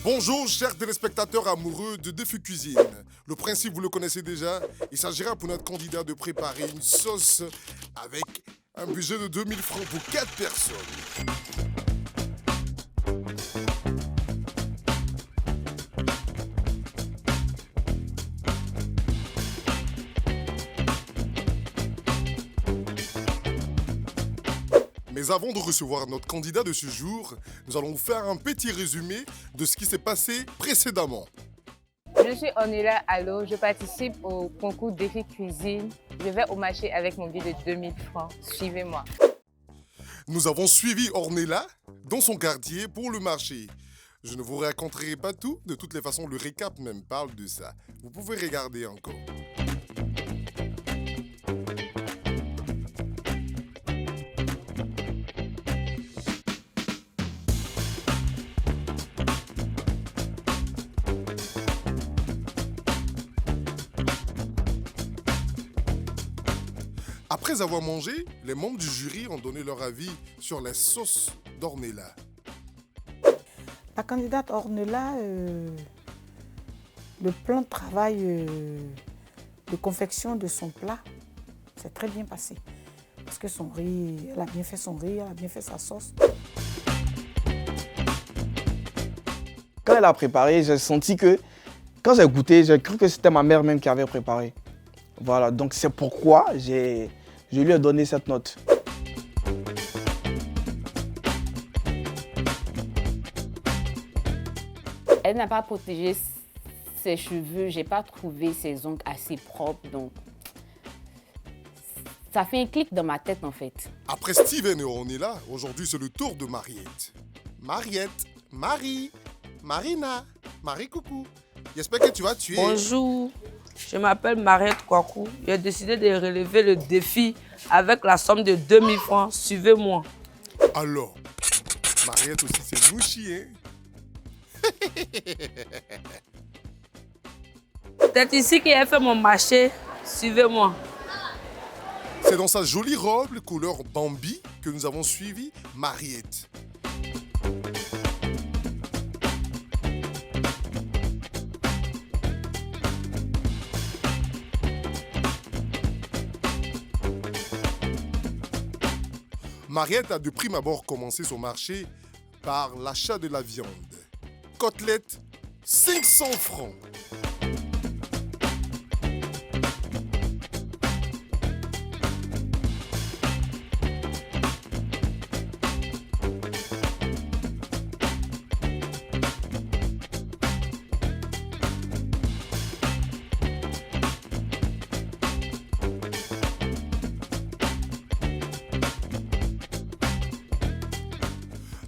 Bonjour chers téléspectateurs amoureux de Défi Cuisine. Le principe vous le connaissez déjà, il s'agira pour notre candidat de préparer une sauce avec un budget de 2000 francs pour 4 personnes. Mais avant de recevoir notre candidat de ce jour, nous allons vous faire un petit résumé de ce qui s'est passé précédemment. Je suis Ornella Allo, je participe au concours Défi Cuisine. Je vais au marché avec mon billet de 2000 francs. Suivez-moi. Nous avons suivi Ornella dans son quartier pour le marché. Je ne vous raconterai pas tout, de toutes les façons le récap même parle de ça. Vous pouvez regarder encore. Après avoir mangé, les membres du jury ont donné leur avis sur la sauce d'Ornella. La candidate Ornella, le plan de travail de confection de son plat s'est très bien passé. Parce que son riz, elle a bien fait son riz, elle a bien fait sa sauce. Quand elle a préparé, j'ai senti que, quand j'ai goûté, j'ai cru que c'était ma mère même qui avait préparé. Voilà, donc c'est pourquoi je lui ai donné cette note. Elle n'a pas protégé ses cheveux, j'ai pas trouvé ses ongles assez propres, donc ça fait un clic dans ma tête en fait. Après Steven et Ornella, aujourd'hui c'est le tour de Mariette. Mariette, Marie, Marina, Marie coucou. J'espère que tu vas tuer. Bonjour, je m'appelle Mariette Kwaku. J'ai décidé de relever le défi avec la somme de 2000 francs. Suivez-moi. Alors, Mariette aussi c'est mouchi, hein? C'est ici qu'il a fait mon marché. Suivez-moi. C'est dans sa jolie robe couleur Bambi que nous avons suivi Mariette. Mariette a de prime abord commencé son marché par l'achat de la viande. Côtelette, 500 francs.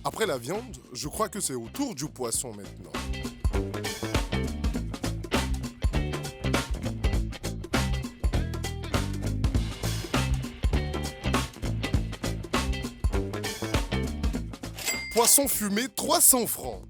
Après la viande, je crois que c'est au tour du poisson maintenant. Poisson fumé, 300 francs.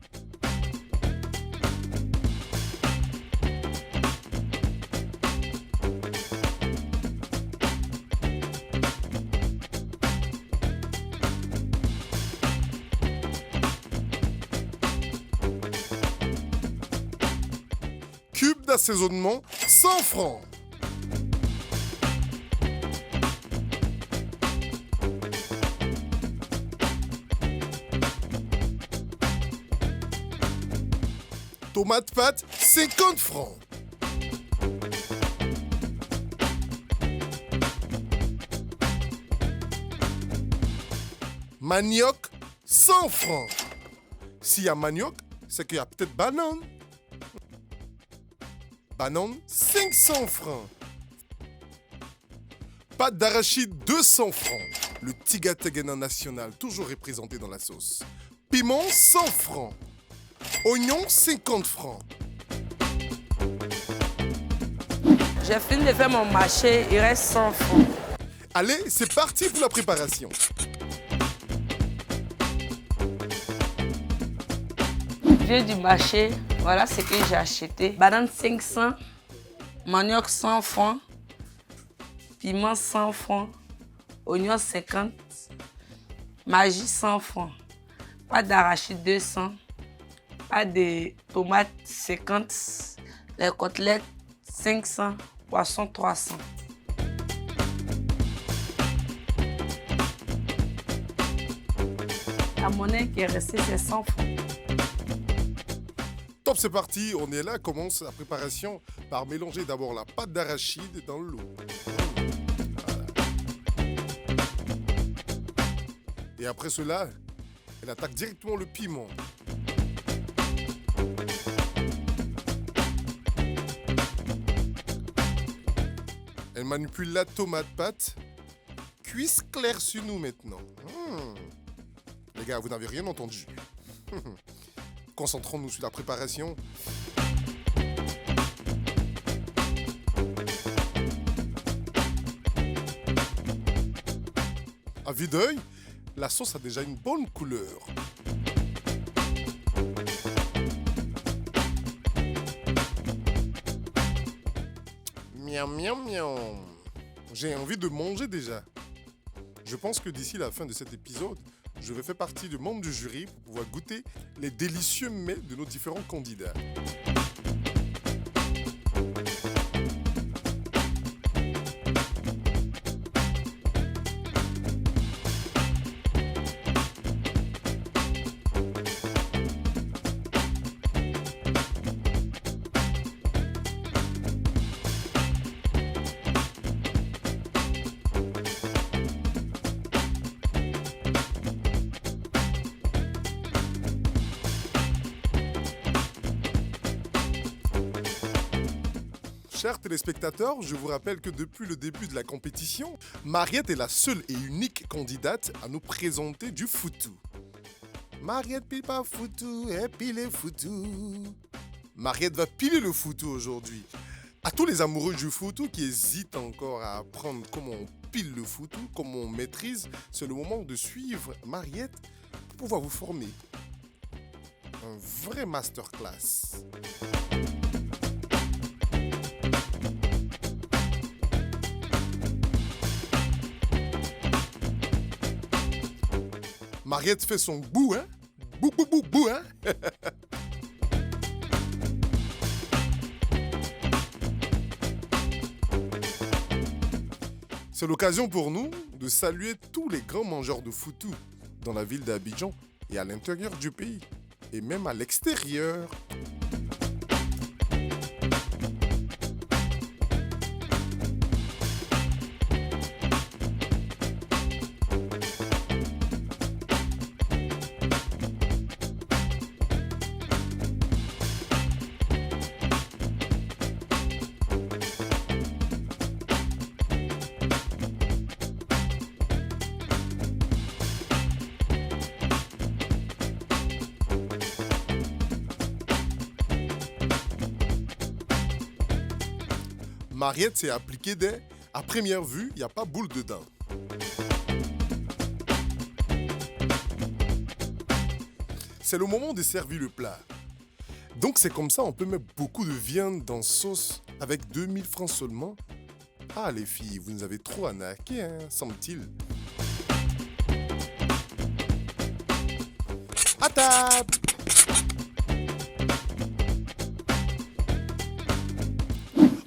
Cube d'assaisonnement, 100 francs. Tomate pâte, 50 francs. Manioc, 100 francs. S'il y a manioc, c'est qu'il y a peut-être banane. Banane, 500 francs. Pâte d'arachide, 200 francs. Le Tigategena national, toujours représenté dans la sauce. Piment, 100 francs. Oignon, 50 francs. J'ai fini de faire mon marché, il reste 100 francs. Allez, c'est parti pour la préparation. Vieux du marché, voilà ce que j'ai acheté. Banane 500, manioc 100 francs, piment 100 francs, oignons 50, magie 100 francs, pâte d'arachide 200, pâte de tomates 50, les côtelettes 500, poisson 300. La monnaie qui est restée, c'est 100 francs. Top, c'est parti, on est là, commence la préparation par mélanger d'abord la pâte d'arachide dans l'eau. Voilà. Et après cela, elle attaque directement le piment. Elle manipule la tomate pâte. Cuisse claire sur nous maintenant. Les gars, vous n'avez rien entendu. Concentrons-nous sur la préparation. À vue d'œil, la sauce a déjà une bonne couleur. Miam, miam, miam. J'ai envie de manger déjà. Je pense que d'ici la fin de cet épisode, je vais faire partie du membre du jury pour pouvoir goûter les délicieux mets de nos différents candidats. Chers téléspectateurs, je vous rappelle que depuis le début de la compétition, Mariette est la seule et unique candidate à nous présenter du foutou. Mariette pile pas foutou, elle pile foutou. Mariette va piler le foutou aujourd'hui. À tous les amoureux du foutou qui hésitent encore à apprendre comment on pile le foutou, comment on maîtrise, c'est le moment de suivre Mariette pour pouvoir vous former. Un vrai masterclass. Mariette fait son bout, hein? Bou, bou, bou, bou, hein? C'est l'occasion pour nous de saluer tous les grands mangeurs de foutou dans la ville d'Abidjan et à l'intérieur du pays, et même à l'extérieur. Mariette s'est appliquée dès, à première vue, il n'y a pas boule dedans. C'est le moment de servir le plat. Donc c'est comme ça, on peut mettre beaucoup de viande dans sauce avec 2000 francs seulement. Ah les filles, vous nous avez trop arnaqué, hein, semble-t-il. À table!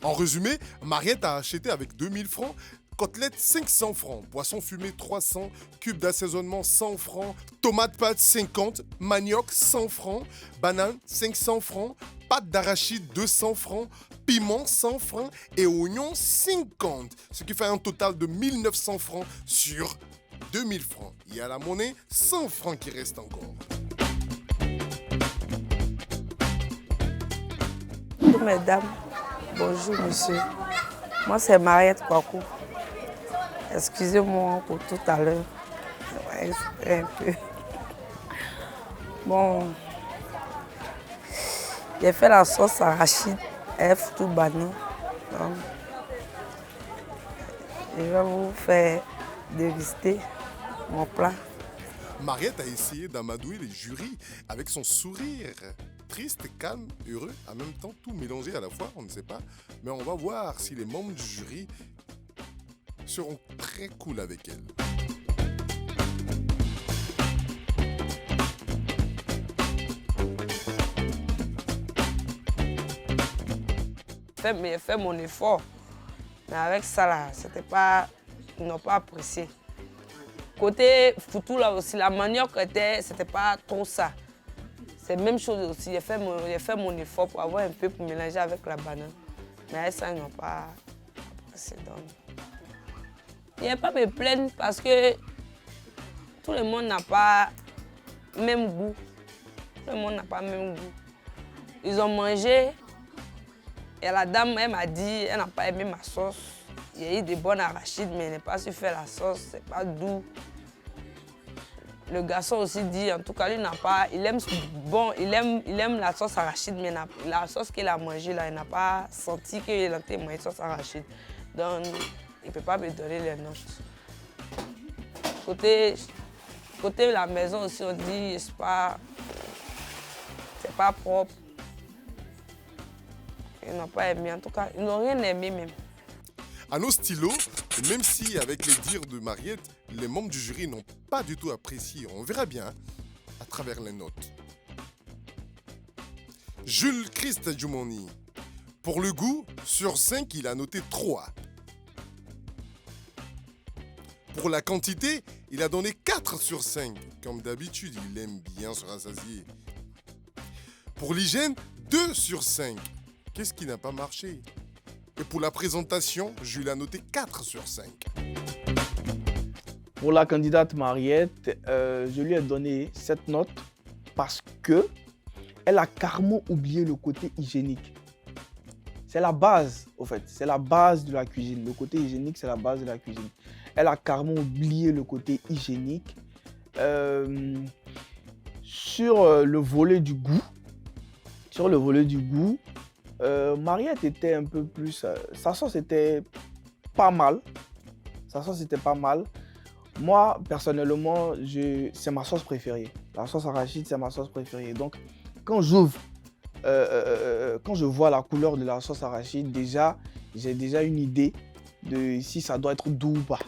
En résumé, Mariette a acheté avec 2000 francs, côtelettes 500 francs, poisson fumé 300, cubes d'assaisonnement 100 francs, tomates pâtes 50, manioc 100 francs, banane 500 francs, pâte d'arachide 200 francs, piment 100 francs et oignons 50. Ce qui fait un total de 1900 francs sur 2000 francs. Il y a la monnaie 100 francs qui reste encore. Bonjour mesdames, bonjour monsieur. Moi c'est Mariette Kwaku. Excusez-moi pour tout à l'heure. Un peu. Bon, j'ai fait la sauce arachide et foutu banane. Donc, je vais vous faire déguster mon plat. Mariette a essayé d'amadouer les jurys avec son sourire. Triste, calme, heureux, en même temps tout mélangé à la fois, on ne sait pas. Mais on va voir si les membres du jury seront très cool avec elle. J'ai fait mon effort. Mais avec ça, là, c'était pas... Ils n'ont pas apprécié. Côté foutu, là aussi, la manioc, c'était pas trop ça. C'est la même chose aussi. J'ai fait mon effort pour avoir un peu pour mélanger avec la banane. Mais avec ça, ils n'ont pas apprécié. Il n'y a pas à me plaindre parce que tout le monde n'a pas le même goût. Tout le monde n'a pas le même goût. Ils ont mangé et la dame, elle m'a dit, elle n'a pas aimé ma sauce. Il y a eu des bonnes arachides, mais elle n'a pas su faire la sauce, c'est pas doux. Le garçon aussi dit, en tout cas, lui n'a pas, il aime la sauce arachide, mais la sauce qu'il a mangée, là, il n'a pas senti qu'il a mangé sauce arachide. Donc, il ne peut pas me donner les notes. Côté la maison aussi, on dit, c'est pas propre. Ils n'ont pas aimé, en tout cas, ils n'ont rien aimé même. À nos stylos, même si avec les dires de Mariette, les membres du jury n'ont pas du tout apprécié, on verra bien à travers les notes. Jules Christ Djoumoni. Pour le goût, sur 5, il a noté 3. Pour la quantité, il a donné 4 sur 5. Comme d'habitude, il aime bien se rassasier. Pour l'hygiène, 2 sur 5. Qu'est-ce qui n'a pas marché? Et pour la présentation, Jules a noté 4 sur 5. Pour la candidate Mariette, je lui ai donné cette note parce que elle a carrément oublié le côté hygiénique. C'est la base, au fait. C'est la base de la cuisine. Le côté hygiénique, c'est la base de la cuisine. Elle a carrément oublié le côté hygiénique. Sur le volet du goût, Mariette était un peu plus... sa sauce était pas mal. Moi, personnellement, c'est ma sauce préférée. La sauce arachide, c'est ma sauce préférée. Donc, quand je vois la couleur de la sauce arachide, j'ai déjà une idée de si ça doit être doux ou pas.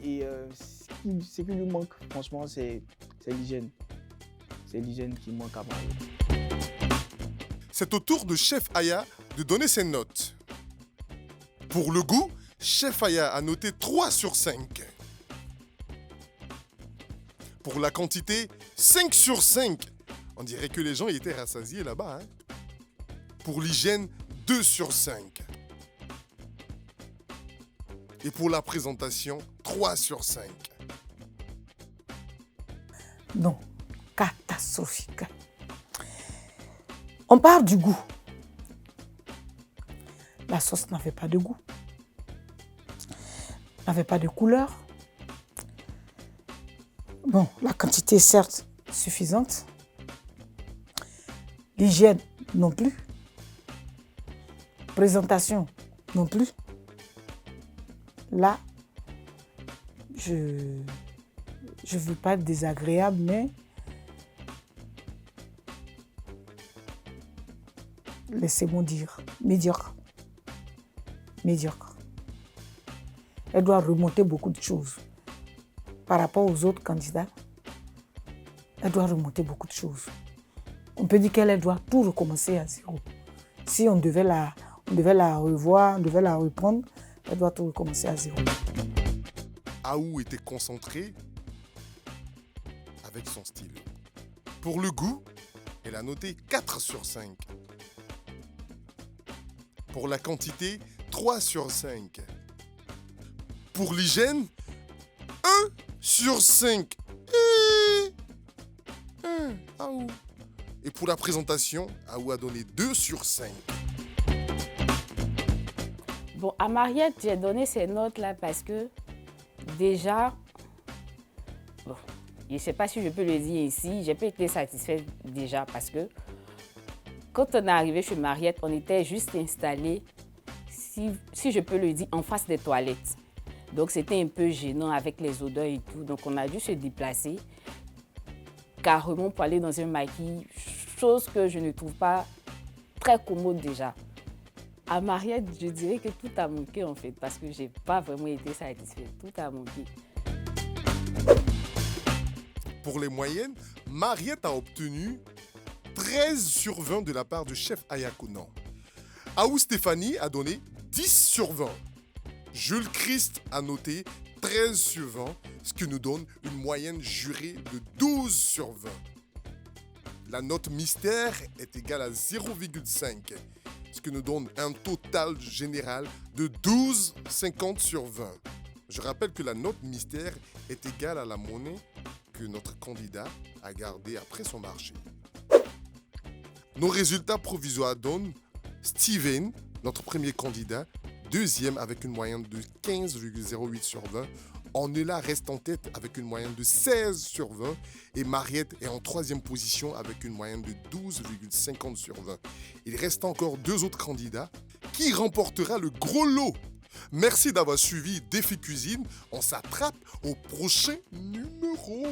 Et ce qui lui manque, franchement, c'est l'hygiène. C'est l'hygiène qui manque à Mariette. C'est au tour de Chef Aya de donner ses notes. Pour le goût, Chef Aya a noté 3 sur 5. Pour la quantité, 5 sur 5. On dirait que les gens étaient rassasiés là-bas. Pour l'hygiène, 2 sur 5. Et pour la présentation, 3 sur 5. Non, catastrophique. On parle du goût. La sauce n'avait pas de goût. N'avait pas de couleur. Bon, la quantité est certes suffisante. L'hygiène non plus. Présentation non plus. Là, je ne veux pas être désagréable, mais laissez-moi dire, médiocre. Médiocre. Elle doit remonter beaucoup de choses. Par rapport aux autres candidats, elle doit remonter beaucoup de choses. On peut dire qu'elle doit tout recommencer à zéro. Si on devait la revoir, on devait la reprendre, elle doit tout recommencer à zéro. Aou était concentré avec son stylo. Pour le goût, elle a noté 4 sur 5. Pour la quantité, 3 sur 5. Pour l'hygiène, 1 sur 5. Aou. Et pour la présentation, Aou a donné 2 sur 5. Bon, à Mariette, j'ai donné ces notes-là parce que déjà, bon, je ne sais pas si je peux le dire ici, j'ai pas été satisfaite déjà parce que quand on est arrivé chez Mariette, on était juste installés, si je peux le dire, en face des toilettes. Donc c'était un peu gênant avec les odeurs et tout. Donc on a dû se déplacer carrément pour aller dans un maquis, chose que je ne trouve pas très commode déjà. À Mariette, je dirais que tout a manqué en fait, parce que je n'ai pas vraiment été satisfaite. Tout a manqué. Pour les moyennes, Mariette a obtenu 13 sur 20 de la part de chef Ayakunan. Aou Stéphanie a donné 10 sur 20. Jules Christ a noté 13 sur 20, ce qui nous donne une moyenne jurée de 12 sur 20. La note mystère est égale à 0,5, ce qui nous donne un total général de 12,50 sur 20. Je rappelle que la note mystère est égale à la monnaie que notre candidat a gardée après son marché. Nos résultats provisoires donnent Steven, notre premier candidat, deuxième avec une moyenne de 15,08 sur 20. Ornella reste en tête avec une moyenne de 16 sur 20 et Mariette est en troisième position avec une moyenne de 12,50 sur 20. Il reste encore deux autres candidats. Qui remportera le gros lot? Merci d'avoir suivi Défi Cuisine. On s'attrape au prochain numéro.